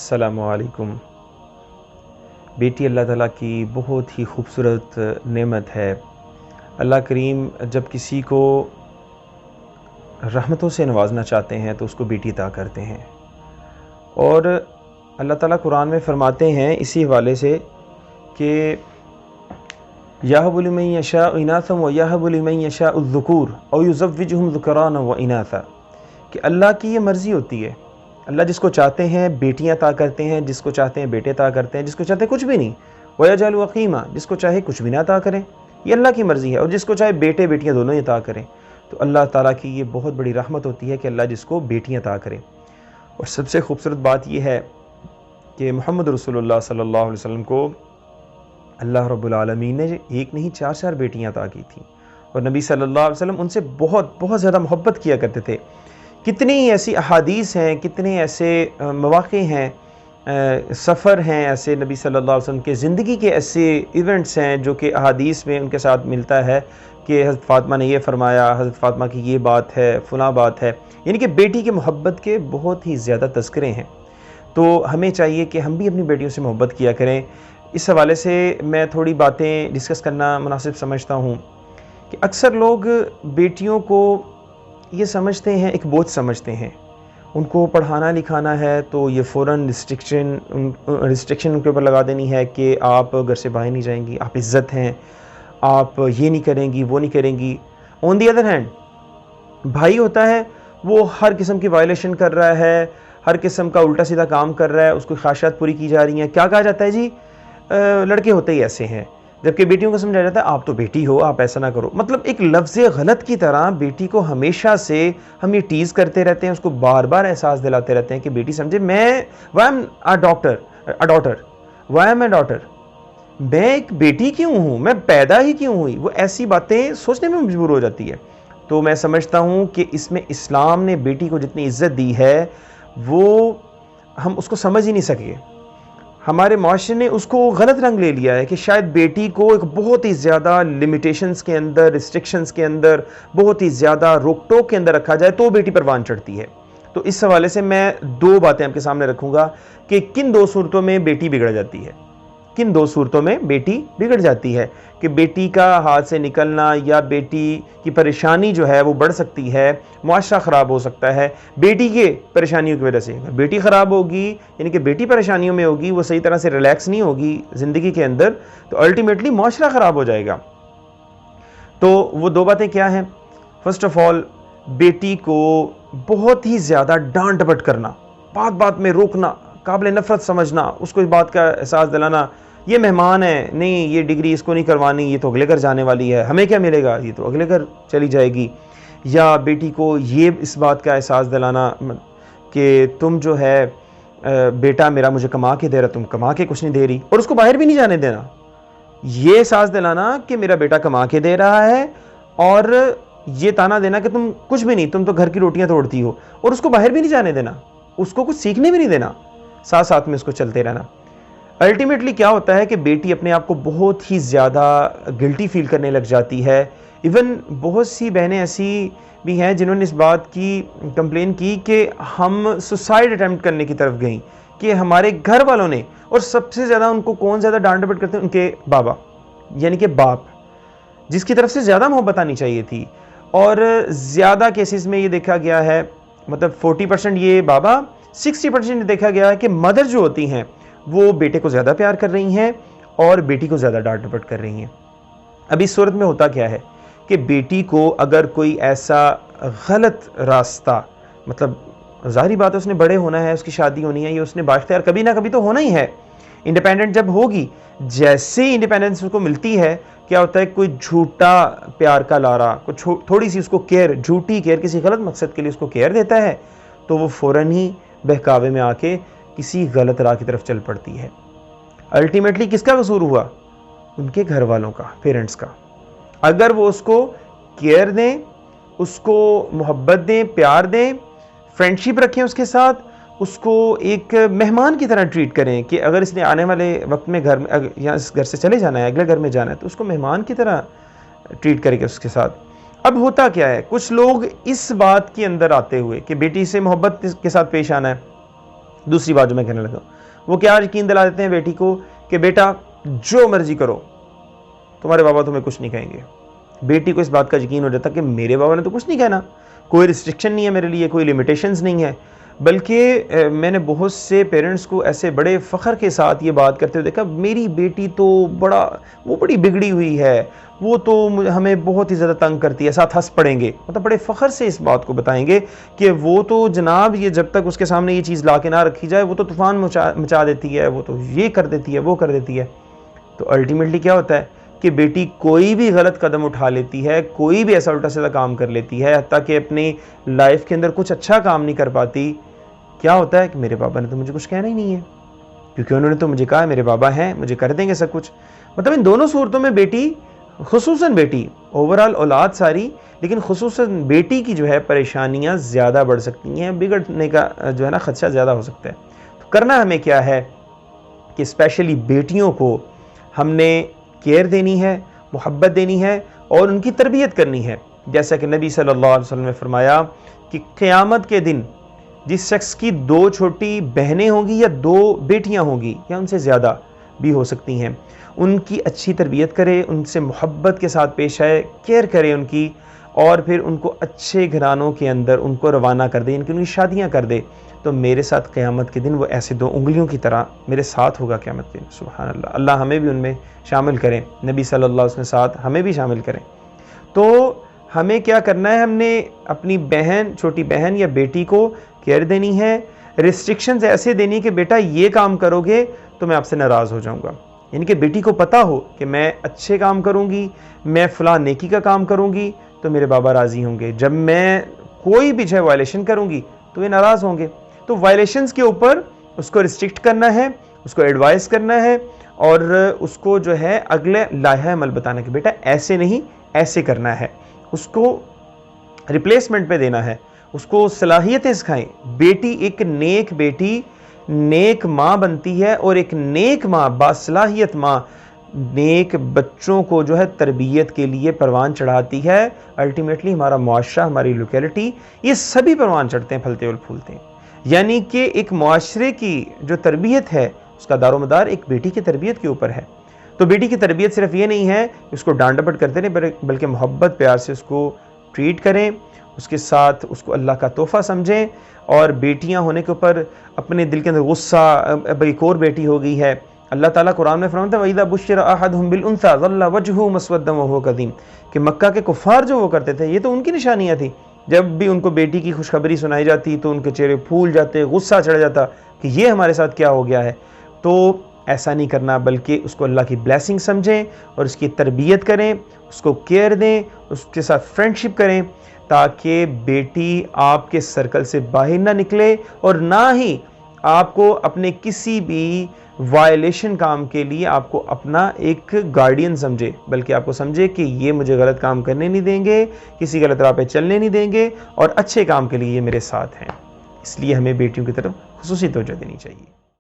السلام علیکم۔ بیٹی اللہ تعالیٰ کی بہت ہی خوبصورت نعمت ہے۔ اللہ کریم جب کسی کو رحمتوں سے نوازنا چاہتے ہیں تو اس کو بیٹی عطا کرتے ہیں، اور اللہ تعالیٰ قرآن میں فرماتے ہیں اسی حوالے سے کہ یَهْبُ لِمَن یَشَاءُ إِنَاثًا وَیَهْبُ لِمَن یَشَاءُ الذُّکُورَ أَوْ یُزَوِّجُهُمْ ذُکْرَانًا وَإِنَاثًا، کہ اللہ کی یہ مرضی ہوتی ہے۔ اللہ جس کو چاہتے ہیں بیٹیاں عطا کرتے ہیں، جس کو چاہتے ہیں بیٹے عطا کرتے ہیں، جس کو چاہتے ہیں کچھ بھی نہیں، وَيَجْعَلُ عَقِيمًا، جس کو چاہے کچھ بھی نہ عطا کریں، یہ اللہ کی مرضی ہے، اور جس کو چاہے بیٹے بیٹیاں دونوں ہی عطا کریں۔ تو اللہ تعالیٰ کی یہ بہت بڑی رحمت ہوتی ہے کہ اللہ جس کو بیٹیاں عطا کرے۔ اور سب سے خوبصورت بات یہ ہے کہ محمد رسول اللہ صلی اللہ علیہ وسلم کو اللہ رب العالمین نے ایک نہیں چار بیٹیاں عطا کی تھیں، اور نبی صلی اللہ علیہ وسلم ان سے بہت زیادہ محبت کیا کرتے تھے۔ کتنی ایسی احادیث ہیں، کتنے ایسے مواقع ہیں، سفر ہیں ایسے نبی صلی اللہ علیہ وسلم کے زندگی کے ایسے ایونٹس ہیں جو کہ احادیث میں ان کے ساتھ ملتا ہے کہ حضرت فاطمہ نے یہ فرمایا، حضرت فاطمہ کی یہ بات ہے، فلاں بات ہے، یعنی کہ بیٹی کے محبت کے بہت ہی زیادہ تذکرے ہیں۔ تو ہمیں چاہیے کہ ہم بھی اپنی بیٹیوں سے محبت کیا کریں۔ اس حوالے سے میں تھوڑی باتیں ڈسکس کرنا مناسب سمجھتا ہوں کہ اکثر لوگ بیٹیوں کو یہ سمجھتے ہیں، ایک بوجھ سمجھتے ہیں، ان کو پڑھانا لکھانا ہے تو یہ فوراً رسٹرکشن ان کے اوپر لگا دینی ہے کہ آپ گھر سے باہر نہیں جائیں گی، آپ عزت ہیں، آپ یہ نہیں کریں گی، وہ نہیں کریں گی۔ آن دی ادر ہینڈ بھائی ہوتا ہے، وہ ہر قسم کی وائلیشن کر رہا ہے، ہر قسم کا الٹا سیدھا کام کر رہا ہے، اس کو خواہشات پوری کی جا رہی ہیں۔ کیا کہا جاتا ہے جی؟ لڑکے ہوتے ہی ایسے ہیں، جبکہ بیٹیوں کو سمجھایا جاتا ہے آپ تو بیٹی ہو، آپ ایسا نہ کرو۔ مطلب ایک لفظ غلط کی طرح بیٹی کو ہمیشہ سے ہم یہ ٹیز کرتے رہتے ہیں، اس کو بار بار احساس دلاتے رہتے ہیں کہ بیٹی سمجھے میں why am a daughter, why am a daughter, میں ایک بیٹی کیوں ہوں، میں پیدا ہی کیوں ہوئی۔ وہ ایسی باتیں سوچنے میں مجبور ہو جاتی ہے۔ تو میں سمجھتا ہوں کہ اس میں اسلام نے بیٹی کو جتنی عزت دی ہے وہ ہم اس کو سمجھ ہی نہیں سکے۔ ہمارے معاشرے نے اس کو غلط رنگ لے لیا ہے کہ شاید بیٹی کو ایک بہت ہی زیادہ لمیٹیشنز کے اندر، ریسٹرکشنز کے اندر، بہت ہی زیادہ روک ٹوک کے اندر رکھا جائے تو بیٹی پروان چڑھتی ہے۔ تو اس حوالے سے میں دو باتیں آپ کے سامنے رکھوں گا کہ کن دو صورتوں میں بیٹی بگڑ جاتی ہے، کن دو صورتوں میں بیٹی بگڑ جاتی ہے کہ بیٹی کا ہاتھ سے نکلنا یا بیٹی کی پریشانی جو ہے وہ بڑھ سکتی ہے، معاشرہ خراب ہو سکتا ہے بیٹی کے پریشانیوں کی وجہ سے۔ اگر بیٹی خراب ہوگی، یعنی کہ بیٹی پریشانیوں میں ہوگی، وہ صحیح طرح سے ریلیکس نہیں ہوگی زندگی کے اندر، تو الٹیمیٹلی معاشرہ خراب ہو جائے گا۔ تو وہ دو باتیں کیا ہیں؟ فرسٹ آف آل، بیٹی کو بہت ہی زیادہ ڈانٹ ڈپٹ کرنا، بات بات میں روکنا، قابل نفرت سمجھنا، اس کو اس بات کا احساس دلانا یہ مہمان ہے، نہیں یہ ڈگری اس کو نہیں کروانی، یہ تو اگلے گھر جانے والی ہے، ہمیں کیا ملے گا، یہ تو اگلے گھر چلی جائے گی۔ یا بیٹی کو یہ اس بات کا احساس دلانا کہ تم جو ہے بیٹا میرا مجھے کما کے دے رہا، تم کما کے کچھ نہیں دے رہی، اور اس کو باہر بھی نہیں جانے دینا۔ یہ احساس دلانا کہ میرا بیٹا کما کے دے رہا ہے، اور یہ تانا دینا کہ تم کچھ بھی نہیں، تم تو گھر کی روٹیاں توڑتی ہو، اور اس کو باہر بھی نہیں جانے دینا، اس کو کچھ سیکھنے بھی نہیں دینا، ساتھ ساتھ میں اس کو چلتے رہنا۔ الٹیمیٹلی کیا ہوتا ہے کہ بیٹی اپنے آپ کو بہت ہی زیادہ گلٹی فیل کرنے لگ جاتی ہے۔ ایون بہت سی بہنیں ایسی بھی ہیں جنہوں نے اس بات کی کمپلین کی کہ ہم سوسائڈ اٹیمپٹ کرنے کی طرف گئیں کہ ہمارے گھر والوں نے، اور سب سے زیادہ ان کو کون زیادہ ڈانٹ ڈپٹ کرتے ہیں؟ ان کے بابا، یعنی کہ باپ، جس کی طرف سے زیادہ محبت آنی چاہیے تھی۔ اور زیادہ کیسز میں یہ دیکھا گیا ہے، مطلب 40% یہ بابا، 60% دیکھا گیا ہے کہ مدر جو ہوتی ہیں وہ بیٹے کو زیادہ پیار کر رہی ہیں اور بیٹی کو زیادہ ڈانٹ ڈپٹ کر رہی ہیں۔ اب اس صورت میں ہوتا کیا ہے کہ بیٹی کو اگر کوئی ایسا غلط راستہ، مطلب ظاہری بات ہے اس نے بڑے ہونا ہے، اس کی شادی ہونی ہے، یہ اس نے بااختیار کبھی نہ کبھی تو ہونا ہی ہے، انڈیپینڈنٹ جب ہوگی، جیسے ہی انڈیپینڈنس اس کو ملتی ہے کیا ہوتا ہے، کوئی جھوٹا پیار کا لارا، تھوڑی سی اس کو کیئر، جھوٹی کیئر، کسی غلط مقصد کے لیے اس کو کیئر دیتا ہے، تو وہ فوراً ہی بہکاوے میں آ کے کسی غلط راہ کی طرف چل پڑتی ہے۔ الٹیمیٹلی کس کا قصور ہوا؟ ان کے گھر والوں کا، پیرنٹس کا۔ اگر وہ اس کو کیئر دیں، اس کو محبت دیں، پیار دیں، فرینڈشپ رکھیں اس کے ساتھ، اس کو ایک مہمان کی طرح ٹریٹ کریں کہ اگر اس نے آنے والے وقت میں گھر میں یا اس گھر سے چلے جانا ہے، اگلے گھر میں جانا ہے، تو اس کو مہمان کی طرح ٹریٹ کرے گا اس کے ساتھ۔ اب ہوتا کیا ہے، کچھ لوگ اس بات کے اندر آتے ہوئے کہ بیٹی سے محبت کے ساتھ پیش آنا ہے، دوسری بات جو میں کہنے لگا وہ کیا یقین دلا دیتے ہیں بیٹی کو کہ بیٹا جو مرضی کرو تمہارے بابا تمہیں کچھ نہیں کہیں گے. بیٹی کو اس بات کا یقین ہو جاتا کہ میرے بابا نے تو کچھ نہیں کہنا, کوئی ریسٹرکشن نہیں ہے میرے لیے, کوئی لیمیٹیشنز نہیں ہے. بلکہ میں نے بہت سے پیرنٹس کو ایسے بڑے فخر کے ساتھ یہ بات کرتے ہوئے دیکھا, میری بیٹی تو بڑی بگڑی ہوئی ہے, وہ تو ہمیں بہت ہی زیادہ تنگ کرتی ہے, ساتھ ہنس پڑیں گے, مطلب بڑے فخر سے اس بات کو بتائیں گے کہ وہ تو جناب یہ جب تک اس کے سامنے یہ چیز لا کے نہ رکھی جائے وہ تو طوفان مچا دیتی ہے, وہ تو یہ کر دیتی ہے, وہ کر دیتی ہے. تو الٹیمیٹلی کیا ہوتا ہے کہ بیٹی کوئی بھی غلط قدم اٹھا لیتی ہے, کوئی بھی ایسا الٹا سیدھا کام کر لیتی ہے, حتیٰ کہ اپنی لائف کے اندر کچھ اچھا کام نہیں کر پاتی. کیا ہوتا ہے کہ میرے بابا نے تو مجھے کچھ کہنا ہی نہیں ہے, کیونکہ انہوں نے تو مجھے کہا میرے بابا ہیں, مجھے کر دیں گے سب کچھ. مطلب ان دونوں صورتوں میں بیٹی, خصوصاً بیٹی, اوورال اولاد ساری, لیکن خصوصاً بیٹی کی جو ہے پریشانیاں زیادہ بڑھ سکتی ہیں, بگڑنے کا جو ہے نا خدشہ زیادہ ہو سکتا ہے. تو کرنا ہمیں کیا ہے کہ اسپیشلی بیٹیوں کو ہم نے کیئر دینی ہے, محبت دینی ہے اور ان کی تربیت کرنی ہے. جیسا کہ نبی صلی اللہ علیہ وسلم نے فرمایا کہ قیامت کے دن جس شخص کی 2 چھوٹی بہنیں ہوں گی یا 2 بیٹیاں ہوں گی یا ان سے زیادہ بھی ہو سکتی ہیں, ان کی اچھی تربیت کرے, ان سے محبت کے ساتھ پیش آئے, کیئر کرے ان کی, اور پھر ان کو اچھے گھرانوں کے اندر ان کو روانہ کر دے, ان کی شادیاں کر دے, تو میرے ساتھ قیامت کے دن وہ ایسے 2 انگلیوں کی طرح میرے ساتھ ہوگا قیامت کے دن. سبحان اللہ, اللہ ہمیں بھی ان میں شامل کریں, نبی صلی اللہ علیہ وسلم ساتھ ہمیں بھی شامل کریں. تو ہمیں کیا کرنا ہے, ہم نے اپنی بہن, چھوٹی بہن یا بیٹی کو کیئر دینی ہے, ریسٹرکشنز ایسے دینی کہ بیٹا یہ کام کرو گے تو میں آپ سے ناراض ہو جاؤں گا. یعنی کہ بیٹی کو پتہ ہو کہ میں اچھے کام کروں گی, میں فلاں نیکی کا کام کروں گی تو میرے بابا راضی ہوں گے, جب میں کوئی بھی جو وائلیشن کروں گی تو یہ ناراض ہوں گے. تو وائلیشنز کے اوپر اس کو ریسٹرکٹ کرنا ہے, اس کو ایڈوائز کرنا ہے, اور اس کو جو ہے اگلے لائحہ عمل بتانا کہ بیٹا ایسے نہیں ایسے کرنا ہے, اس کو ریپلیسمنٹ پہ دینا ہے, اس کو صلاحیتیں سکھائیں. بیٹی ایک نیک بیٹی نیک ماں بنتی ہے, اور ایک نیک ماں, باصلاحیت ماں, نیک بچوں کو جو ہے تربیت کے لیے پروان چڑھاتی ہے. الٹیمیٹلی ہمارا معاشرہ, ہماری لوکیلٹی, یہ سبھی پروان چڑھتے ہیں, پھلتے اور پھولتے ہیں. یعنی کہ ایک معاشرے کی جو تربیت ہے اس کا دار و مدار ایک بیٹی کی تربیت کے اوپر ہے. تو بیٹی کی تربیت صرف یہ نہیں ہے کہ اس کو ڈانٹ ڈپٹ کرتے رہیں, بلکہ محبت پیار سے اس کو ٹریٹ کریں, اس کے ساتھ اس کو اللہ کا تحفہ سمجھیں. اور بیٹیاں ہونے کے اوپر اپنے دل کے اندر غصہ, اب ایک اور بیٹی ہو گئی ہے, اللہ تعالیٰ قرآن میں فرماتا ہے وَإِذَا بُشِّرَ أَحَدُهُم بِالْأُنثَىٰ ظَلَّ وَجْهُهُ مُسْوَدًّا وَهُوَ كَظِيمٌ, کہ مکہ کے کفار جو وہ کرتے تھے یہ تو ان کی نشانیاں تھیں. جب بھی ان کو بیٹی کی خوشخبری سنائی جاتی تو ان کے چہرے پھول جاتے, غصہ چڑھ جاتا کہ یہ ہمارے ساتھ کیا ہو گیا ہے. تو ایسا نہیں کرنا, بلکہ اس کو اللہ کی بلیسنگ سمجھیں اور اس کی تربیت کریں, اس کو کیئر دیں, اس کے ساتھ فرینڈشپ کریں, تاکہ بیٹی آپ کے سرکل سے باہر نہ نکلے, اور نہ ہی آپ کو اپنے کسی بھی وائلیشن کام کے لیے آپ کو اپنا ایک گارڈین سمجھے, بلکہ آپ کو سمجھے کہ یہ مجھے غلط کام کرنے نہیں دیں گے, کسی غلط راہ پہ چلنے نہیں دیں گے, اور اچھے کام کے لیے یہ میرے ساتھ ہیں. اس لیے ہمیں بیٹیوں کی طرف خصوصی توجہ دینی چاہیے.